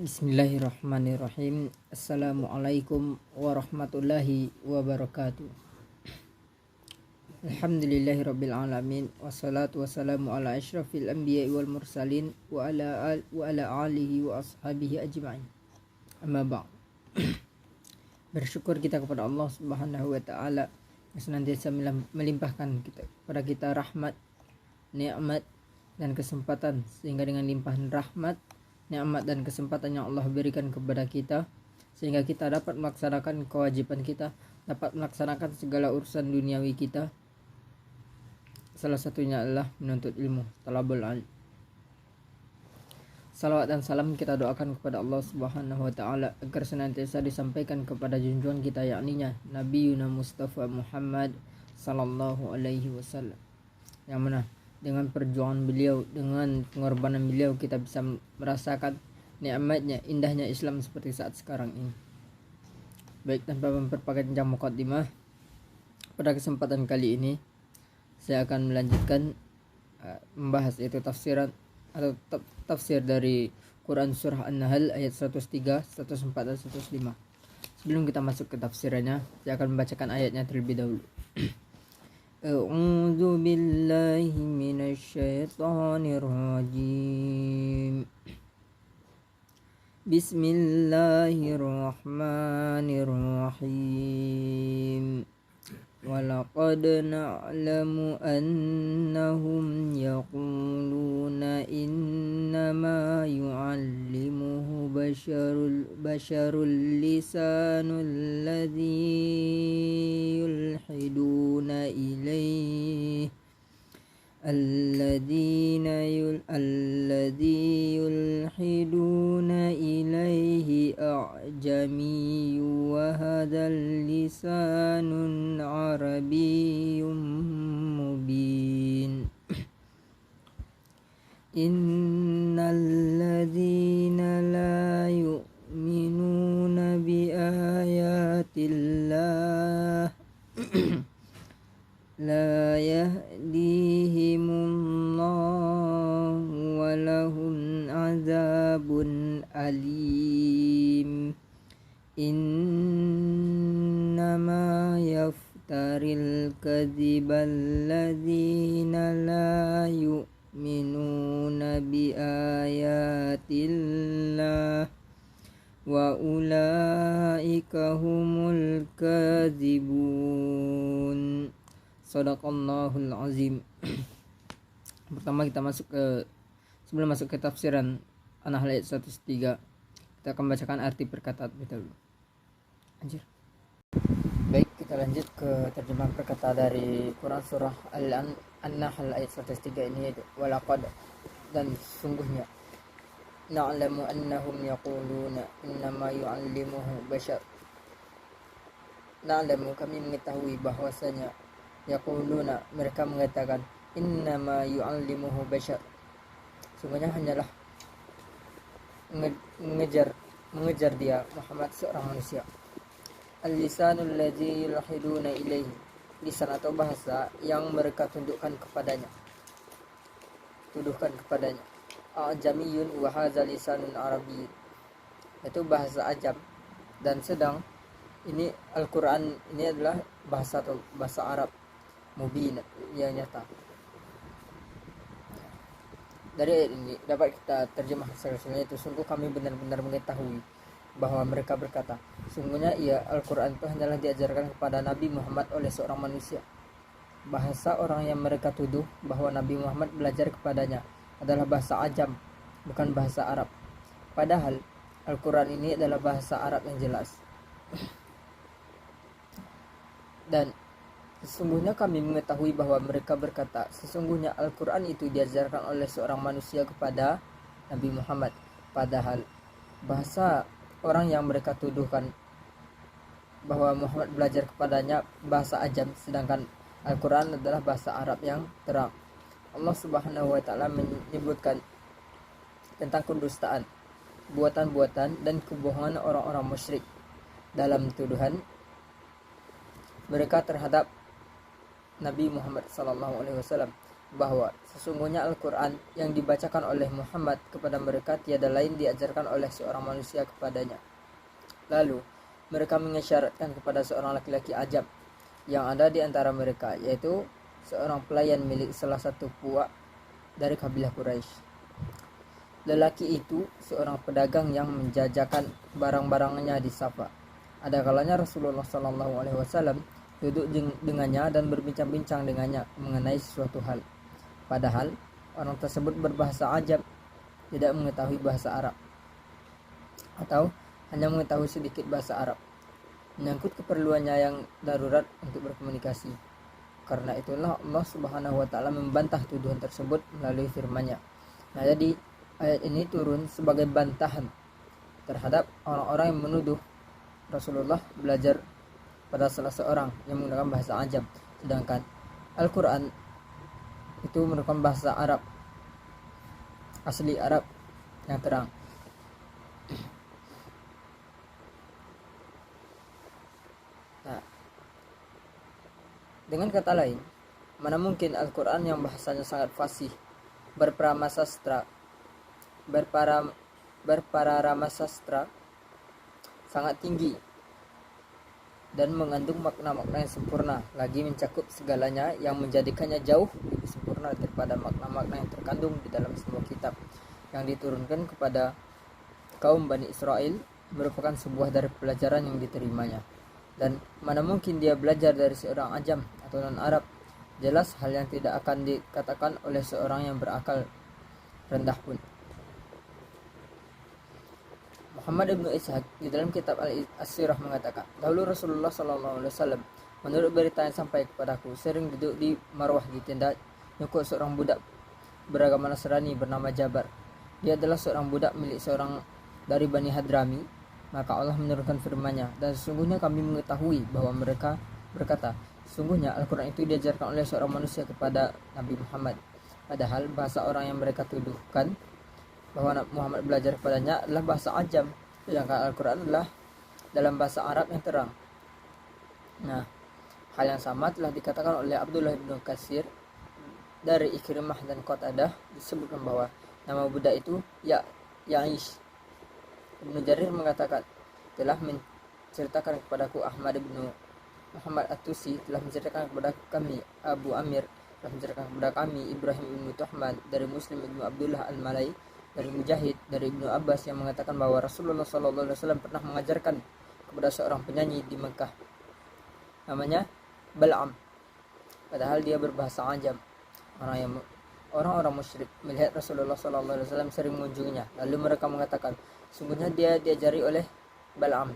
Bismillahirrahmanirrahim. Assalamualaikum warahmatullahi wabarakatuh. Alhamdulillahirabbil alamin wassalatu wassalamu ala asyrafil anbiya'i wal mursalin wa ala alihi wa ashabihi ajma'in. Amma ba'd. Bersyukur kita kepada Allah Subhanahu wa taala yang senantiasa melimpahkan kepada kita rahmat, nikmat dan kesempatan, sehingga dengan limpahan rahmat, nikmat dan kesempatan yang Allah berikan kepada kita, sehingga kita dapat melaksanakan kewajiban kita, dapat melaksanakan segala urusan duniawi kita. Salah satunya adalah menuntut ilmu, talabul ilm. Salawat dan salam kita doakan kepada Allah Subhanahu wa taala agar senantiasa disampaikan kepada junjungan kita, yakninya Nabi Mustafa Muhammad sallallahu alaihi wasallam, yang mana dengan perjuangan beliau, dengan pengorbanan beliau, kita bisa merasakan nikmatnya, indahnya Islam seperti saat sekarang ini. Baik, tanpa memperpanjang mukadimah, pada kesempatan kali ini saya akan melanjutkan membahas itu tafsiran atau tafsir dari Quran surah An-Nahl ayat 103, 104 dan 105. Sebelum kita masuk ke tafsirannya, saya akan membacakan ayatnya terlebih dahulu. A'udzu billahi minasyaitonir rajim. Bismillahirrahmanirrahim. Walaqad na'lamu annahum yaquluna innama yu'allimuhu basharul lisanul ladzi yulhiduna ilayhi alladzi yulhiduna ilayhi a'jamiyyun wa hadzal lisanun arabiyyun mubin. Innal ladzina la yu'minuna bi ayatillah la yahdihimullahu wa lahum azabun alim. Innama yaftaril kadhiba alladzina la yu'minuna bi ayatillah wa ulaika humul kadzibun. Shadaqallahul azim. Pertama kita sebelum masuk ke tafsiran An-Nahl ayat 103, kita akan bacakan arti perkataan kita dulu. Anjir. Baik, kita lanjut ke terjemahan perkata dari Quran surah An-Nahl ayat 103 ini, yaitu walaqad, dan sungguhnya, na'lamu annahum yaquluna innama yu'allimuhu bashar. Na'lamu, kami mengetahui bahwasanya, yaquluna, mereka mengatakan, innama yu'allimuhu bashar, sungguhnya hanyalah mengejar dia Muhammad seorang manusia. Al-lisanul ladzi yulhiduna ilaihi, lisan atau bahasa yang mereka tuduhkan kepadanya. A'jamiyun wa hadzal lisanun arabiyyun, itu bahasa ajam, dan sedang ini Al-Quran ini adalah bahasa Arab mubin, yang nyata. Dari ayat ini dapat kita terjemah seharusnya, itu sungguh kami benar-benar mengetahui bahwa mereka berkata, sungguhnya Al-Quran itu hanyalah diajarkan kepada Nabi Muhammad oleh seorang manusia. Bahasa orang yang mereka tuduh bahwa Nabi Muhammad belajar kepadanya adalah bahasa ajam, bukan bahasa Arab. Padahal Al-Quran ini adalah bahasa Arab yang jelas. Dan sesungguhnya kami mengetahui bahwa mereka berkata, sesungguhnya Al-Quran itu diajarkan oleh seorang manusia kepada Nabi Muhammad. Padahal bahasa orang yang mereka tuduhkan bahwa Muhammad belajar kepadanya bahasa ajam, sedangkan Al-Quran adalah bahasa Arab yang terang. Allah Subhanahu wa taala menyebutkan tentang kedustaan, buatan-buatan dan kebohongan orang-orang musyrik dalam tuduhan mereka terhadap Nabi Muhammad sallallahu alaihi wasallam. bahwa sesungguhnya Al-Quran yang dibacakan oleh Muhammad kepada mereka tiada lain diajarkan oleh seorang manusia kepadanya. Lalu mereka mengisyaratkan kepada seorang laki-laki ajam yang ada di antara mereka, yaitu seorang pelayan milik salah satu puak dari kabilah Quraisy. Lelaki itu seorang pedagang yang menjajakan barang-barangnya di Safa. Ada kalanya Rasulullah SAW duduk dengannya dan berbincang-bincang dengannya mengenai sesuatu hal. Padahal orang tersebut berbahasa ajam, tidak mengetahui bahasa Arab, atau hanya mengetahui sedikit bahasa Arab, menyangkut keperluannya yang darurat untuk berkomunikasi. Karena itulah Allah Subhanahu wa taala membantah tuduhan tersebut melalui firman-Nya. Nah, jadi ayat ini turun sebagai bantahan terhadap orang-orang yang menuduh Rasulullah belajar pada salah seorang yang menggunakan bahasa ajam, sedangkan Al-Quran itu merupakan bahasa Arab, asli Arab yang terang. Nah, dengan kata lain, mana mungkin Al-Quran yang bahasanya sangat fasih, berpramasastra, berpararamasastra, sangat tinggi dan mengandung makna-makna yang sempurna, lagi mencakup segalanya yang menjadikannya jauh lebih sempurna daripada makna-makna yang terkandung di dalam semua kitab yang diturunkan kepada kaum Bani Israel, merupakan sebuah dari pelajaran yang diterimanya. Dan mana mungkin dia belajar dari seorang ajam atau non-Arab? Jelas hal yang tidak akan dikatakan oleh seorang yang berakal rendah pun. Muhammad ibnu Ishaq di dalam kitab Al-Sirah mengatakan, dahulu Rasulullah SAW menurut berita yang sampai kepadaku sering duduk di marwah di tenda nyukuk seorang budak beragama Nasrani bernama Jabar. Dia adalah seorang budak milik seorang dari Bani Hadrami. Maka Allah menurunkan firman-Nya, dan sesungguhnya kami mengetahui bahwa mereka berkata, sesungguhnya Al-Quran itu diajarkan oleh seorang manusia kepada Nabi Muhammad. Padahal bahasa orang yang mereka tuduhkan bahwa Muhammad belajar kepadanya adalah bahasa ajam, sedangkan Al-Quran adalah dalam bahasa Arab yang terang. Nah, hal yang sama telah dikatakan oleh Abdullah bin Katsir dari Ikrimah dan Qatadah, disebutkan bahwa nama budak itu Ya'ish. Ibnu Jarir mengatakan, telah menceritakan kepadaku Ahmad bin Muhammad At-Tusi, telah menceritakan kepada kami Abu Amir, telah menceritakan kepada kami Ibrahim bin Tuhman dari Muslim bin Abdullah Al-Malai, dari Mujahid, dari Ibnu Abbas yang mengatakan bahwa Rasulullah SAW pernah mengajarkan kepada seorang penyanyi di Mekah namanya Bal'am, padahal dia berbahasa ajam. Orang-orang musyrik melihat Rasulullah SAW sering mengunjunginya, lalu mereka mengatakan, sungguhnya dia diajari oleh Bal'am.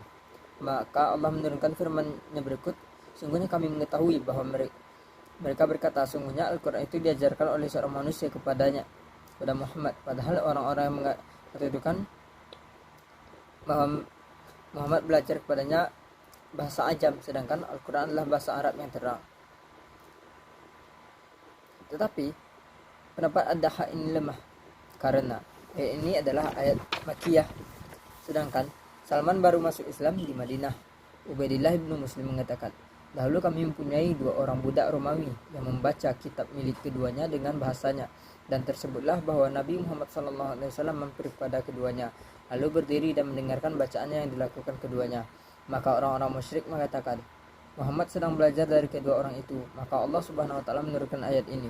Maka Allah menurunkan firman-Nya berikut, sungguhnya kami mengetahui bahwa mereka berkata, sungguhnya Al-Quran itu diajarkan oleh seorang manusia kepada Muhammad. Padahal orang-orang yang mengatakan bahwa Muhammad belajar kepadanya bahasa ajam, sedangkan Al-Quran adalah bahasa Arab yang terang. Tetapi pendapat Ad-Dahhak ini lemah karena ini adalah ayat Makkiyah, sedangkan Salman baru masuk Islam di Madinah. Ubaidillah bin Muslim mengatakan, dahulu kami mempunyai 2 orang budak Romawi yang membaca kitab milik keduanya dengan bahasanya, dan tersebutlah bahwa Nabi Muhammad SAW mampir kepada keduanya, lalu berdiri dan mendengarkan bacaannya yang dilakukan keduanya. Maka orang-orang musyrik mengatakan, Muhammad sedang belajar dari kedua orang itu. Maka Allah Subhanahu wa taala menurunkan ayat ini.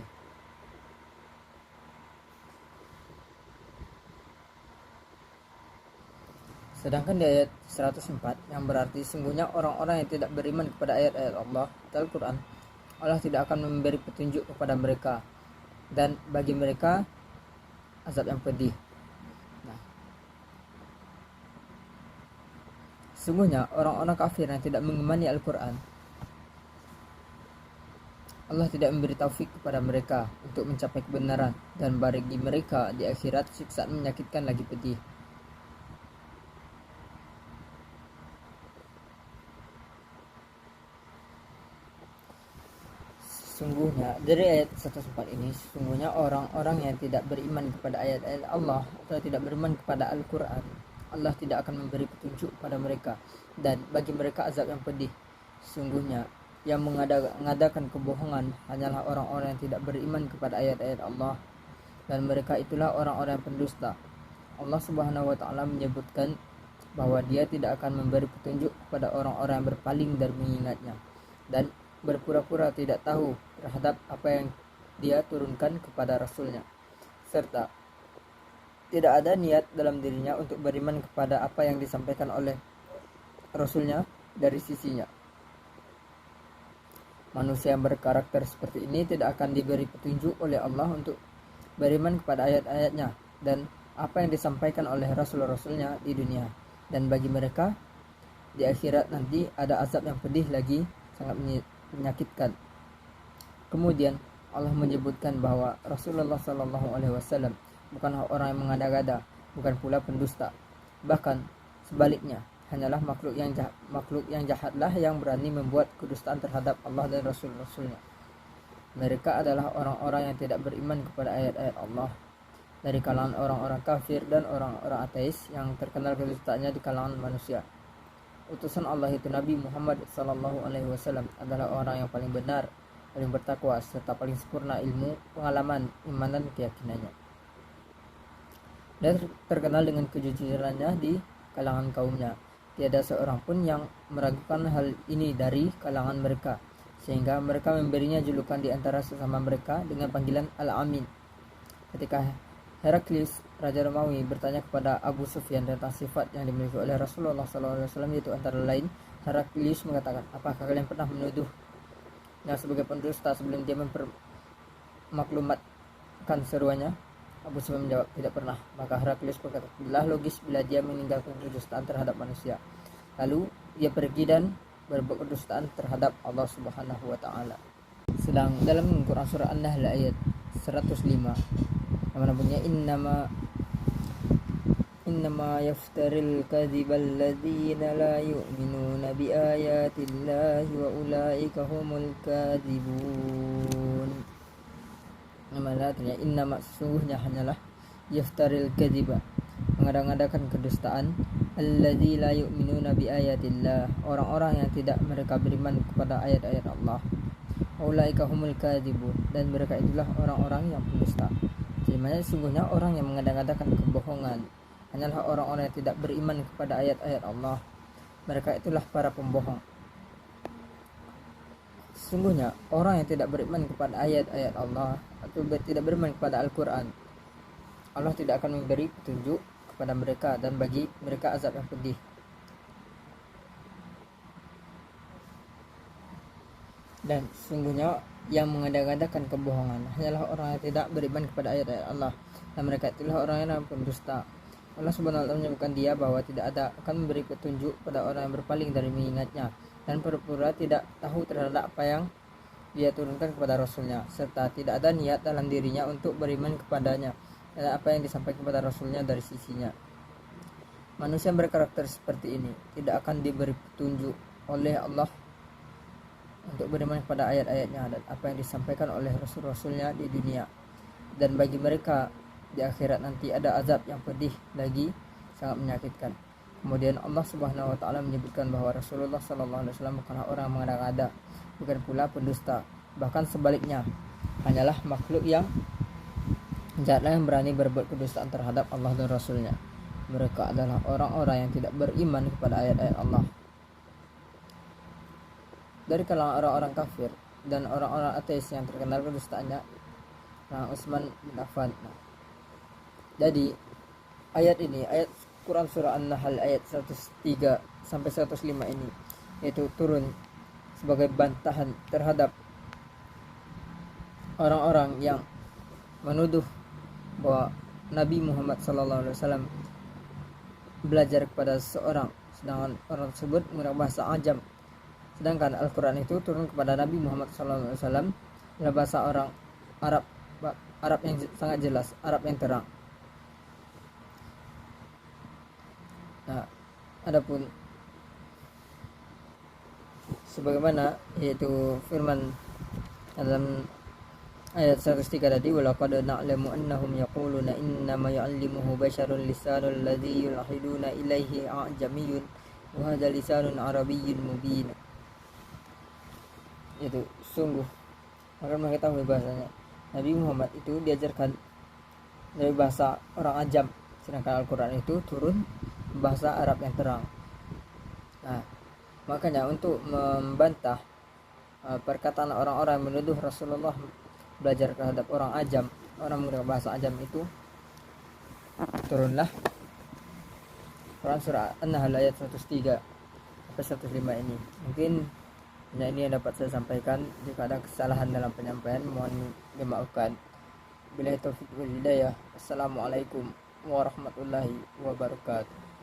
Sedangkan di ayat 104 yang berarti sungguhnya orang-orang yang tidak beriman kepada ayat-ayat Allah atau Al-Quran, Allah tidak akan memberi petunjuk kepada mereka, dan bagi mereka azab yang pedih. Nah, sungguhnya orang-orang kafir yang tidak mengimani Al-Quran, Allah tidak memberi taufik kepada mereka untuk mencapai kebenaran, dan bagi mereka di akhirat siksaan menyakitkan lagi pedih. Sungguhnya dari ayat 104 ini, sungguhnya orang-orang yang tidak beriman kepada ayat-ayat Allah atau tidak beriman kepada Al-Quran, Allah tidak akan memberi petunjuk kepada mereka, dan bagi mereka azab yang pedih. Sungguhnya yang mengadakan kebohongan hanyalah orang-orang yang tidak beriman kepada ayat-ayat Allah, dan mereka itulah orang-orang yang pendusta. Allah Subhanahu wa taala menyebutkan bahwa Dia tidak akan memberi petunjuk kepada orang-orang yang berpaling dari mengingatnya dan berpura-pura tidak tahu terhadap apa yang Dia turunkan kepada Rasulnya, serta tidak ada niat dalam dirinya untuk beriman kepada apa yang disampaikan oleh Rasulnya dari sisinya. Manusia yang berkarakter seperti ini tidak akan diberi petunjuk oleh Allah untuk beriman kepada ayat-ayatnya dan apa yang disampaikan oleh Rasul-Rasulnya di dunia. Dan bagi mereka di akhirat nanti ada azab yang pedih lagi, sangat menyakitkan. Kemudian Allah menyebutkan bahwa Rasulullah SAW bukanlah orang yang mengada-gada, bukan pula pendusta. Bahkan sebaliknya, hanyalah makhluk yang jahatlah yang berani membuat kedustaan terhadap Allah dan Rasul-Rasulnya. Mereka adalah orang-orang yang tidak beriman kepada ayat-ayat Allah, dari kalangan orang-orang kafir dan orang-orang ateis yang terkenal kedustaannya di kalangan manusia. Utusan Allah itu Nabi Muhammad SAW adalah orang yang paling benar, paling bertakwa, serta paling sempurna ilmu, pengalaman, iman dan keyakinannya. Dan terkenal dengan kejujurannya di kalangan kaumnya. Tiada seorang pun yang meragukan hal ini dari kalangan mereka, sehingga mereka memberinya julukan di antara sesama mereka dengan panggilan Al-Amin. Ketika Heraklius, Raja Romawi, bertanya kepada Abu Sufyan tentang sifat yang dimiliki oleh Rasulullah SAW, yaitu antara lain, Heraklius mengatakan, apakah kalian pernah menuduhnya sebagai pendusta sebelum dia mempermaklumatkan seruannya? Abu Sufyan menjawab, tidak pernah. Maka Heraklius berkata, tidaklah logis bila dia meninggalkan kedustaan terhadap manusia, lalu dia pergi dan berbuat kedustaan terhadap Allah Subhanahu wa taala. Sedang dalam Quran surah An-Nahl ayat 105 yang mana bunyinya innama yaftaril kadhibal ladzina la yu'minuna bi ayatillahi wa ulaika humul kadzibun. Artinya innama, sesungguhnya hanyalah yaftaril kadhiba, mengada-ngadakan kedustaan, alladzi la yu'minuna bi ayatillah, orang-orang yang tidak mereka beriman kepada ayat-ayat Allah, ulaika humul kadzibun, dan mereka itulah orang-orang yang pendusta. Jadi sesungguhnya orang yang mengada-ngadakan kebohongan hanyalah orang-orang yang tidak beriman kepada ayat-ayat Allah, mereka itulah para pembohong. Sesungguhnya orang yang tidak beriman kepada ayat-ayat Allah atau tidak beriman kepada Al-Quran, Allah tidak akan memberi petunjuk kepada mereka dan bagi mereka azab yang pedih. Dan sesungguhnya yang mengada-ngadakan kebohongan hanyalah orang yang tidak beriman kepada ayat-ayat Allah, dan mereka itulah orang yang pendusta. Allah Subhanahu wa taala menyebutkan Dia bahwa tidak ada akan memberi petunjuk pada orang yang berpaling dari mengingatnya dan pura-pura tidak tahu terhadap apa yang Dia turunkan kepada Rasulnya, serta tidak ada niat dalam dirinya untuk beriman kepadanya dan apa yang disampaikan kepada Rasulnya dari sisinya. Manusia yang berkarakter seperti ini tidak akan diberi petunjuk oleh Allah untuk beriman kepada ayat-ayatnya dan apa yang disampaikan oleh Rasul-Rasulnya di dunia, dan bagi mereka di akhirat nanti ada azab yang pedih lagi, sangat menyakitkan. Kemudian Allah Subhanahu wa taala menyebutkan bahwa Rasulullah sallallahu alaihi wasallam bukanlah orang mengada-ngada, bukan pula pendusta. Bahkan sebaliknya, hanyalah makhluk yang jahatlah yang berani berbuat kedustaan terhadap Allah dan Rasulnya. Mereka adalah orang-orang yang tidak beriman kepada ayat-ayat Allah, dari kalangan orang-orang kafir dan orang-orang ateis yang terkenal kedustaannya, Utsman bin Affan. Jadi ayat ini, ayat Quran surah An-Nahl ayat 103 sampai 105 ini, yaitu turun sebagai bantahan terhadap orang-orang yang menuduh bahwa Nabi Muhammad SAW belajar kepada seorang, sedangkan orang tersebut menggunakan bahasa ajam, sedangkan Al-Quran itu turun kepada Nabi Muhammad SAW dalam bahasa orang Arab yang sangat jelas, Arab yang terang. Nah, adapun sebagaimana yaitu firman dalam ayat 103 tadi, walaqad na'lamu annahum yaquluna innama yu'allimuhu basharun lisanul ladzi yulhiduna ilaihi a'jamiyyun wa hadha lisanun arabiyyun mubin. itu sungguh akan mengetahui bahasanya Nabi Muhammad itu diajarkan dari bahasa orang ajam, sedangkan Al-Quran itu turun bahasa Arab yang terang. Nah, makanya untuk membantah perkataan orang-orang yang menuduh Rasulullah belajar terhadap orang ajam, orang menggunakan bahasa ajam itu, turunlah Quran surah An-Nahl ayat 103 sampai 105 ini. Mungkin hanya ini yang dapat saya sampaikan. Jika ada kesalahan dalam penyampaian mohon dimaafkan. Billahi taufiq wal hidayah. Assalamualaikum warahmatullahi wabarakatuh.